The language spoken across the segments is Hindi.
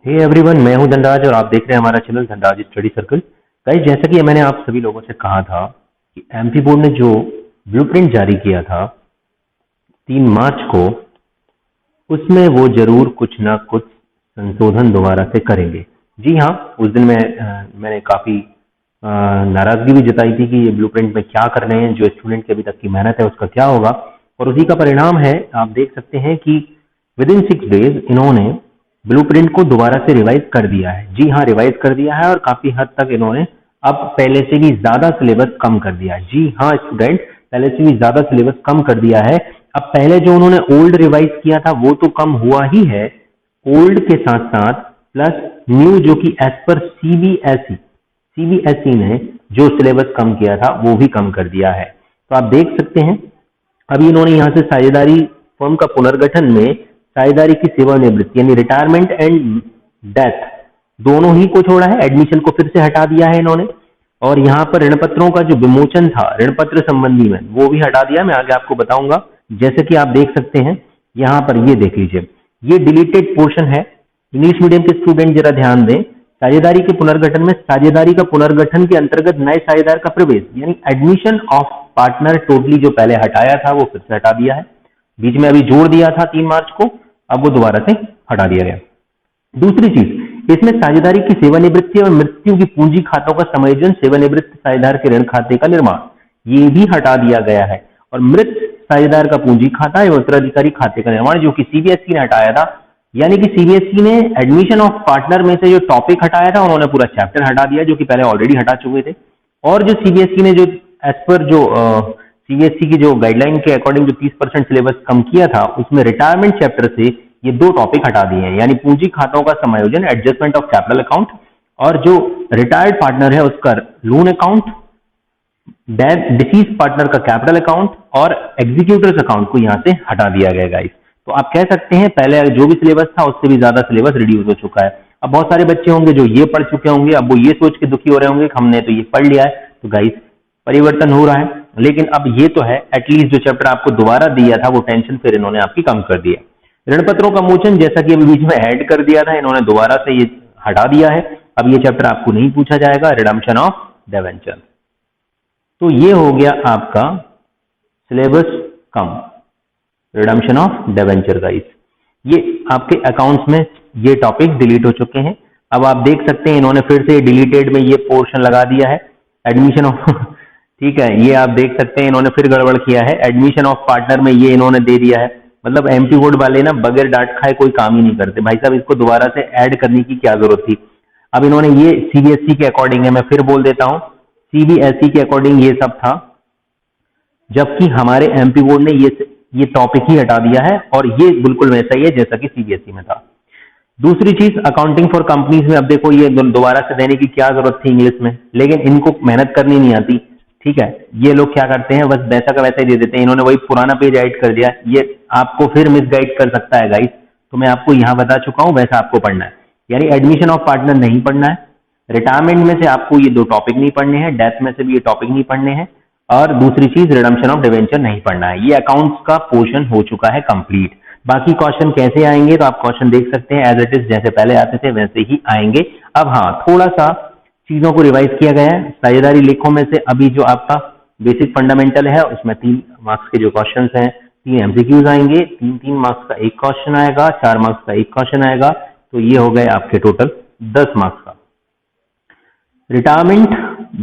हे एवरीवन, मैं हूं धनराज और आप देख रहे हैं हमारा channel Dhanraj study circle. Guys, जैसा कि मैंने आप सभी लोगों से कहा था कि एमपी बोर्ड ने जो ब्लूप्रिंट जारी किया था 3 मार्च को, उसमें वो जरूर कुछ ना कुछ संशोधन दोबारा से करेंगे। जी हाँ, उस दिन मैंने काफ़ी नाराज़गी भी जताई थी कि ये ब्लूप्रिंट में क्या कर रहे हैं, जो स्टूडेंट की अभी तक की मेहनत है उसका क्या होगा। और उसी का परिणाम है, आप देख सकते हैं कि विद इन 6 डेज इन्होंने ब्लूप्रिंट को दोबारा से रिवाइज कर दिया है। जी हाँ, रिवाइज कर दिया है और काफ़ी हद तक इन्होंने अब पहले से भी ज़्यादा सिलेबस कम कर दिया है। जी हाँ स्टूडेंट, पहले से भी ज़्यादा सिलेबस कम कर दिया है। अब पहले जो उन्होंने ओल्ड रिवाइज किया था वो तो कम हुआ ही है, ओल्ड के साथ साथ प्लस न्यू, जो कि एज पर सीबीएसई ने जो सिलेबस कम किया था वो भी कम कर दिया है। तो आप देख सकते हैं अभी इन्होंने यहाँ से साझेदारी फर्म का पुनर्गठन में साझेदारी की सेवानिवृत्ति यानी रिटायरमेंट एंड डेथ दोनों ही को छोड़ा है। एडमिशन को फिर से हटा दिया है इन्होंने, और यहाँ पर ऋण पत्रों का जो विमोचन था ऋण पत्र संबंधी में, वो भी हटा दिया। मैं आगे आपको बताऊंगा। जैसे कि आप देख सकते हैं यहाँ पर, ये देख लीजिए, ये डिलीटेड पोर्शन है। इंग्लिश मीडियम के स्टूडेंट जरा ध्यान दें। साझेदारी के पुनर्गठन में साझेदारी का पुनर्गठन के अंतर्गत नए साझेदार का प्रवेश यानी एडमिशन ऑफ पार्टनर टोटली जो पहले हटाया था वो फिर से हटा दिया है। बीच में अभी जोड़ दिया था 3 मार्च को, अब वो दोबारा से हटा दिया गया। दूसरी चीज, इसमें साझेदारी की सेवानिवृत्ति और मृत्यु की पूंजी खातों का समायोजन, सेवानिवृत्त साझेदार के ऋण खाते का निर्माण, ये भी हटा दिया गया है। और मृत साझेदार का पूंजी खाता एवं उत्तराधिकारी खाते का निर्माण, जो कि सीबीएसई ने हटाया था, यानी कि सीबीएसई ने एडमिशन ऑफ पार्टनर में से जो टॉपिक हटाया था उन्होंने पूरा चैप्टर हटा दिया, जो कि पहले ऑलरेडी हटा चुके थे। और जो सीबीएसई ने जो एज पर जो सीबीएसई की जो गाइडलाइन के अकॉर्डिंग जो 30% सिलेबस कम किया था, उसमें रिटायरमेंट चैप्टर से ये 2 टॉपिक हटा दिए हैं, यानी पूंजी खातों का समायोजन, एडजस्टमेंट ऑफ कैपिटल अकाउंट, और जो रिटायर्ड पार्टनर है उसका लोन अकाउंट, डिसीज पार्टनर का कैपिटल अकाउंट और एग्जीक्यूटर्स अकाउंट को यहाँ से हटा दिया गया गाइस। तो आप कह सकते हैं पहले जो भी सिलेबस था उससे भी ज्यादा सिलेबस रिड्यूस हो चुका है। अब बहुत सारे बच्चे होंगे जो ये पढ़ चुके होंगे, अब वो ये सोच के दुखी हो रहे होंगे कि हमने तो ये पढ़ लिया है। तो गाइस, परिवर्तन हो रहा है, लेकिन अब ये तो है एटलीस्ट जो चैप्टर आपको दोबारा दिया था वो टेंशन फिर इन्होंने आपकी कम कर दिया। ऋण पत्रों का मोचन, जैसा कि अभी बीच में ऐड कर दिया था इन्होंने, दोबारा से ये हटा दिया है। अब ये चैप्टर आपको नहीं पूछा जाएगा, रिडम्पशन ऑफ डिवेंचर। तो ये हो गया आपका syllabus come, redemption of debenture guys. ये आपके अकाउंट्स में ये टॉपिक डिलीट हो चुके हैं। अब आप देख सकते हैं इन्होंने फिर से डिलीटेड में ये पोर्शन लगा दिया है, एडमिशन ऑफ ठीक है, ये आप देख सकते हैं इन्होंने फिर गड़बड़ किया है। एडमिशन ऑफ पार्टनर में ये इन्होंने दे दिया है, मतलब एमपी बोर्ड वाले ना बगैर डांट खाए कोई काम ही नहीं करते भाई साहब। इसको दोबारा से ऐड करने की क्या जरूरत थी। अब इन्होंने ये सीबीएसई के अकॉर्डिंग है, मैं फिर बोल देता हूं, सीबीएसई के अकॉर्डिंग ये सब था, जबकि हमारे एमपी बोर्ड ने ये टॉपिक ही हटा दिया है और ये बिल्कुल वैसा ही है जैसा कि सीबीएसई में था। दूसरी चीज, अकाउंटिंग फॉर कंपनीज में अब देखो ये दोबारा से देने की क्या जरूरत थी इंग्लिश में, लेकिन इनको मेहनत करनी नहीं आती। ठीक है, ये लोग क्या करते हैं, बस वैसा का वैसा ही दे देते हैं। इन्होंने वही पुराना पेज ऐड कर दिया, ये आपको फिर मिसगाइड कर सकता है गाइस। तो मैं आपको यहां बता चुका हूं, वैसा आपको पढ़ना है, यानी एडमिशन ऑफ पार्टनर नहीं पढ़ना है, रिटायरमेंट में से आपको ये 2 टॉपिक नहीं पढ़ने हैं, डेथ में से भी ये टॉपिक नहीं पढ़ने हैं, और दूसरी चीज रिडम्पशन ऑफ डिवेंचर नहीं पढ़ना है। ये अकाउंट्स का पोर्शन हो चुका है कंप्लीट। बाकी क्वेश्चन कैसे आएंगे तो आप क्वेश्चन देख सकते हैं, एज इट इज जैसे पहले आते थे वैसे ही आएंगे। अब हाँ, थोड़ा सा चीजों को रिवाइज किया गया है। साझेदारी लेखों में से अभी जो आपका बेसिक फंडामेंटल है उसमें 3 मार्क्स के जो क्वेश्चन हैं, 3 एमसीक्यूज आएंगे, 3 मार्क्स का 1 क्वेश्चन आएगा, 4 मार्क्स का 1 क्वेश्चन आएगा। तो ये हो गए आपके टोटल 10 मार्क्स का। रिटायरमेंट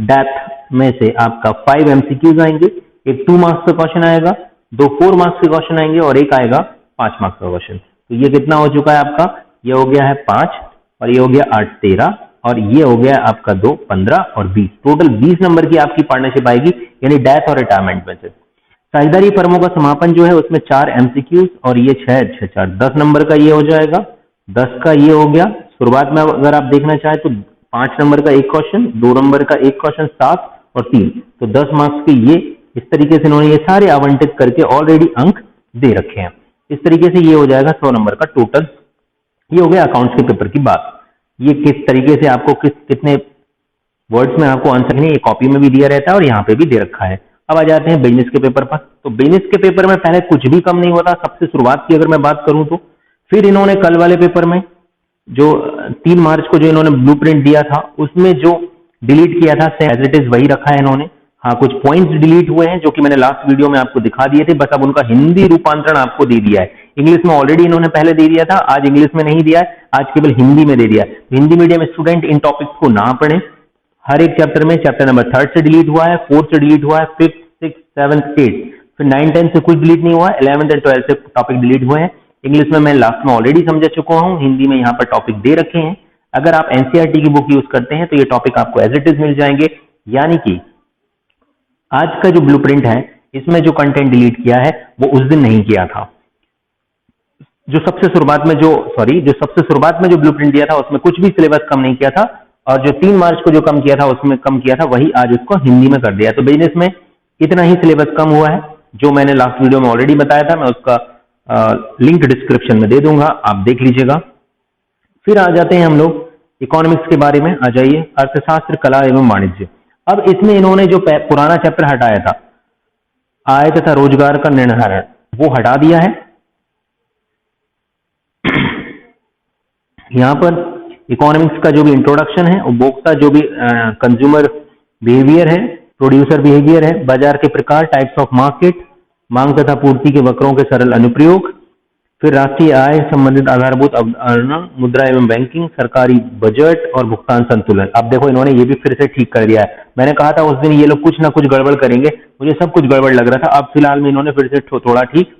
डेथ में से आपका 5 एमसीक्यूज आएंगे, एक 2 मार्क्स का क्वेश्चन आएगा, 2 4 मार्क्स के क्वेश्चन आएंगे और एक आएगा 5 मार्क्स का क्वेश्चन। तो ये कितना हो चुका है आपका, ये हो गया है 5 और ये हो गया 8 13 और ये हो गया आपका 2 15 और 20, टोटल 20 नंबर की आपकी पार्टनरशिप आएगी, यानी डेथ और रिटायरमेंट में से। साझेदारी फर्मों का समापन जो है उसमें 4 एमसीक्यूज और ये 6 4 10 नंबर का ये हो जाएगा, 10 का ये हो गया। शुरुआत में अगर आप देखना चाहें तो 5 नंबर का 1 क्वेश्चन, 2 नंबर का 1 क्वेश्चन, 7 और 3, तो 10 मार्क्स के ये इस तरीके से इन्होंने ये सारे आवंटित करके ऑलरेडी अंक दे रखे हैं। इस तरीके से ये हो जाएगा 100 नंबर का टोटल। ये हो गया अकाउंट्स के पेपर की बात। ये किस तरीके से आपको कितने वर्ड्स में आपको आंसर नहीं, ये कॉपी में भी दिया रहता है और यहाँ पे भी दे रखा है। अब आ जाते हैं बिजनेस के पेपर पर। तो बिजनेस के पेपर में पहले कुछ भी कम नहीं होता, सबसे शुरुआत की अगर मैं बात करूं तो फिर इन्होंने कल वाले पेपर में जो 3 मार्च को जो इन्होंने ब्लूप्रिंट दिया था उसमें जो डिलीट किया था एज इट इज वही रखा है इन्होंने। हाँ, कुछ पॉइंट्स डिलीट हुए हैं जो कि मैंने लास्ट वीडियो में आपको दिखा दिए थे, बस अब उनका हिंदी रूपांतरण आपको दे दिया है। इंग्लिश में ऑलरेडी इन्होंने पहले दे दिया था, आज इंग्लिश में नहीं दिया है, आज केवल हिंदी में दे दिया है। Hindi medium student in topics को ना पढ़ें। हर एक चैप्टर में चैप्टर नंबर 3 से डिलीट हुआ है, 4 से डिलीट हुआ है, 5th, 6th, 7th, 8th, फिर 9, 10 से कुछ डिलीट नहीं हुआ है, 11th एंड 12th से टॉपिक डिलीट हुए हैं। इंग्लिश में मैं लास्ट में ऑलरेडी समझा चुका हूँ, हिंदी में यहाँ पर टॉपिक दे रखे हैं। अगर आप एनसीईआरटी की बुक यूज करते हैं तो ये टॉपिक आपको एज इट इज मिल जाएंगे। यानी कि आज का जो ब्लूप्रिंट है इसमें जो कंटेंट डिलीट किया है वो उस दिन नहीं किया था। जो सबसे शुरुआत में जो ब्लूप्रिंट दिया था उसमें कुछ भी सिलेबस कम नहीं किया था, और जो 3 मार्च को जो कम किया था उसमें कम किया था, वही आज उसको हिंदी में कर दिया। तो बिजनेस में इतना ही सिलेबस कम हुआ है, जो मैंने लास्ट वीडियो में ऑलरेडी बताया था। मैं उसका लिंक डिस्क्रिप्शन में दे दूंगा, आप देख लीजिएगा। फिर आ जाते हैं हम लोग इकोनॉमिक्स के बारे में। आ जाइए, अर्थशास्त्र, कला एवं वाणिज्य। अब इसमें इन्होंने जो पुराना चैप्टर हटाया था, आय तथा रोजगार का निर्धारण, वो हटा दिया है। यहाँ पर इकोनॉमिक्स का जो भी इंट्रोडक्शन है, उपभोक्ता जो भी कंज्यूमर बिहेवियर है, प्रोड्यूसर बिहेवियर है, बाजार के प्रकार, टाइप्स ऑफ मार्केट, मांग तथा पूर्ति के वक्रों के सरल अनुप्रयोग, फिर राष्ट्रीय आय संबंधित आधारभूत अवधारणा, मुद्रा एवं बैंकिंग, सरकारी बजट और भुगतान संतुलन। अब देखो इन्होंने ये भी फिर से ठीक कर दिया है। मैंने कहा था उस दिन ये लोग कुछ ना कुछ गड़बड़ करेंगे, मुझे सब कुछ गड़बड़ लग रहा था। अब फिलहाल में इन्होंने फिर से थोड़ा ठीक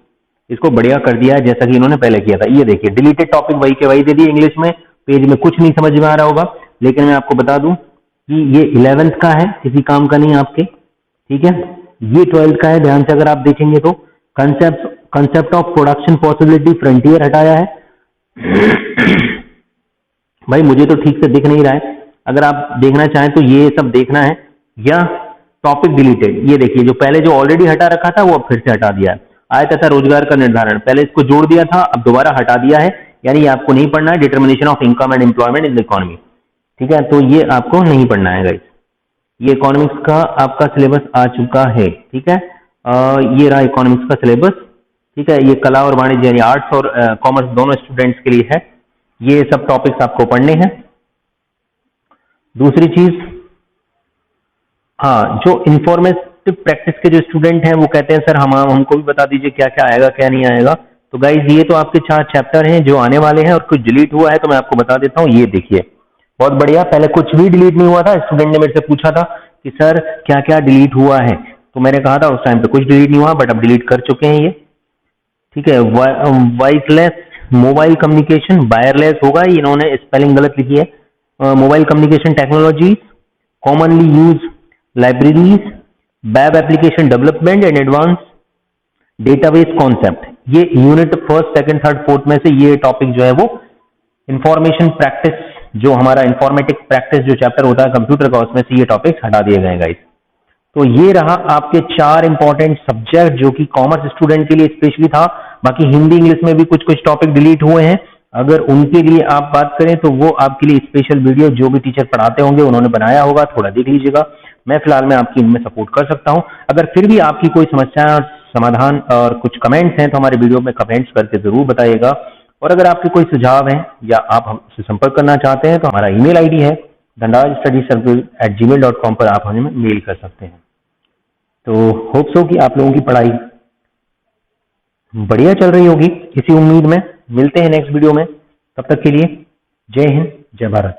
इसको बढ़िया कर दिया है, जैसा कि इन्होंने पहले किया था। ये देखिए, डिलीटेड टॉपिक वही के वही दे दिए इंग्लिश में, पेज में कुछ नहीं समझ में आ रहा होगा, लेकिन मैं आपको बता दूं कि ये 11th का है, किसी काम का नहीं आपके, ठीक है। ये 12th का है, ध्यान से अगर आप देखेंगे तो concept of production possibility frontier हटाया है। भाई मुझे तो ठीक से दिख नहीं रहा है, अगर आप देखना चाहें तो ये सब देखना है। या टॉपिक डिलीटेड, ये देखिए जो पहले जो ऑलरेडी हटा रखा था वो अब फिर से हटा दिया है। आय तथा रोजगार का निर्धारण, पहले इसको जोड़ दिया था, अब दोबारा हटा दिया है, यानी ये आपको नहीं पढ़ना है। Determination of income and employment in the economy, ठीक है, तो ये आपको नहीं पढ़ना है गाइस। ये इकोनॉमिक्स का आपका सिलेबस आ चुका है, ठीक है। ये रहा इकोनॉमिक्स का सिलेबस, ठीक है। ये कला और वाणिज्य यानी आर्ट्स और कॉमर्स दोनों स्टूडेंट्स के लिए है। ये सब टॉपिक्स आपको पढ़ने हैं। दूसरी चीज, हाँ, जो इंफॉर्मेटिव प्रैक्टिस के जो स्टूडेंट हैं वो कहते हैं सर हमको भी बता दीजिए क्या क्या आएगा क्या नहीं आएगा। तो गाइज ये तो आपके 4 चैप्टर हैं जो आने वाले हैं, और कुछ डिलीट हुआ है तो मैं आपको बता देता हूँ। ये देखिए, बहुत बढ़िया, पहले कुछ भी डिलीट नहीं हुआ था। स्टूडेंट ने मेरे से पूछा था कि सर क्या क्या डिलीट हुआ है, तो मैंने कहा था उस टाइम पे कुछ डिलीट नहीं हुआ, बट अब डिलीट कर चुके हैं ये, ठीक है। वायरलेस मोबाइल कम्युनिकेशन, वायरलेस होगा, इन्होंने स्पेलिंग गलत लिखी है। Mobile communication technology, commonly use libraries, web application development and advance database concept. ये unit 1st, 2nd, 3rd, 4th में से ये टॉपिक जो है वो इंफॉर्मेशन प्रैक्टिस, जो हमारा इंफॉर्मेटिक प्रैक्टिस जो चैप्टर होता है कंप्यूटर का, उसमें से ये टॉपिक्स हटा दिए गए गाइस। तो ये रहा आपके 4 इंपॉर्टेंट सब्जेक्ट जो कि कॉमर्स स्टूडेंट के लिए स्पेशली था। बाकी हिंदी इंग्लिश में भी कुछ कुछ टॉपिक डिलीट हुए हैं, अगर उनके लिए आप बात करें तो वो आपके लिए स्पेशल वीडियो जो भी टीचर पढ़ाते होंगे उन्होंने बनाया होगा, थोड़ा देख लीजिएगा। मैं फिलहाल में आपकी इनमें सपोर्ट कर सकता हूं। अगर फिर भी आपकी कोई समस्या और समाधान और कुछ कमेंट्स हैं तो हमारे वीडियो में कमेंट्स करके जरूर बताइएगा। और अगर आपके कोई सुझाव हैं या आप हमसे संपर्क करना चाहते हैं तो हमारा ईमेल आईडी है dhanrajstudycircle@gmail.com पर आप हमें मेल कर सकते हैं। तो होप्स हो कि आप लोगों की पढ़ाई बढ़िया चल रही होगी, इसी उम्मीद में मिलते हैं नेक्स्ट वीडियो में। तब तक के लिए जय हिंद, जय भारत।